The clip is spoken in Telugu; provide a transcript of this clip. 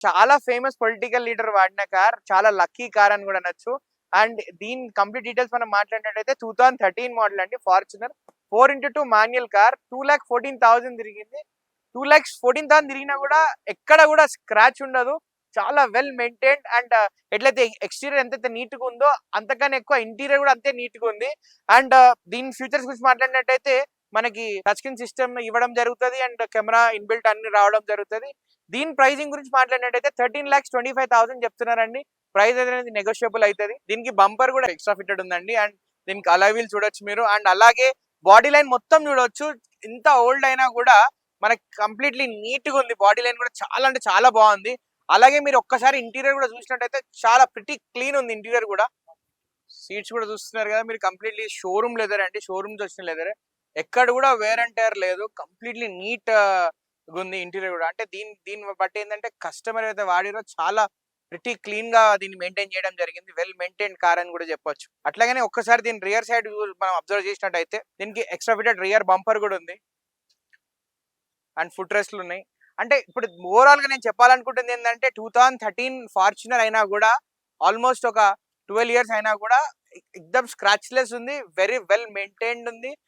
చాలా ఫేమస్ పొలిటికల్ లీడర్ వాడిన కార్, చాలా లక్కీ కార్ అని కూడా అనొచ్చు. అండ్ దీని కంప్లీట్ డీటెయిల్స్ మనం మాట్లాడినట్టయితే 2013 మోడల్ అండి, ఫార్చునర్ 4x2 మాన్యువల్ కార్. 2,14,000 తిరిగింది. 2,14,000 తిరిగినా కూడా ఎక్కడ కూడా స్క్రాచ్ ఉండదు. చాలా వెల్ మెయింటైన్డ్. అండ్ ఎట్లయితే ఎక్స్టీరియర్ ఎంతైతే నీట్ గా ఉందో అంతకన్నా ఎక్కువ ఇంటీరియర్ కూడా అంతే నీట్ గా ఉంది. అండ్ దీని ఫీచర్స్ గురించి మాట్లాడినట్టయితే మనకి టచ్ స్క్రీన్ సిస్టమ్ ఇవ్వడం జరుగుతుంది. అండ్ కెమెరా ఇన్బిల్ట్ అన్ని రావడం జరుగుతుంది. దీని ప్రైసింగ్ గురించి మాట్లాడినట్టయితే 13,25,000 చెప్తున్నారండి. ప్రైస్ అనేది నెగోషియబుల్ అవుతుంది. దీనికి బంపర్ కూడా ఎక్స్ట్రా ఫిట్టెడ్ ఉందండి. అండ్ దీనికి అలాయ్ వీల్ చూడొచ్చు మీరు. అండ్ అలాగే బాడీ లైన్ మొత్తం చూడొచ్చు. ఇంత ఓల్డ్ అయినా కూడా మనకి కంప్లీట్లీ నీట్ గా ఉంది. బాడీ లైన్ కూడా చాలా అంటే చాలా బాగుంది. అలాగే మీరు ఒక్కసారి ఇంటీరియర్ కూడా చూసినట్టయితే చాలా ప్రిటీ క్లీన్ ఉంది ఇంటీరియర్ కూడా. సీట్స్ కూడా చూస్తున్నారు కదా మీరు, కంప్లీట్లీ షోరూమ్ లెదర్ అండి, షోరూమ్ వచ్చిన లెదర్. ఎక్కడ కూడా వేర్ అండ్ టైర్ లేదు. కంప్లీట్లీ నీట్ ఉంది ఇంటీరియర్ కూడా. అంటే దీన్ని బట్టి ఏంటంటే కస్టమర్ అయితే వాడిరో చాలా ప్రిటీ క్లీన్ గా దీన్ని మెయింటైన్ చేయడం జరిగింది. వెల్ మెయింటైన్ కార్ అని కూడా చెప్పొచ్చు. అట్లాగనే ఒక్కసారి దీని రియర్ సైడ్ మనం అబ్జర్వ్ చేసినట్టయితే దీనికి ఎక్స్ట్రా ఫిటెడ్ రియర్ బంపర్ కూడా ఉంది. అండ్ ఫుట్ రెస్ట్లు ఉన్నాయి. అంటే ఇప్పుడు ఓవరాల్ గా నేను చెప్పాలనుకుంటుంది ఏంటంటే 2013 ఫార్చునర్ అయినా కూడా ఆల్మోస్ట్ ఒక 12 years అయినా కూడా ఎక్దమ్ స్క్రాచ్ లెస్ ఉంది. వెరీ వెల్ మెయింటైన్డ్ ఉంది.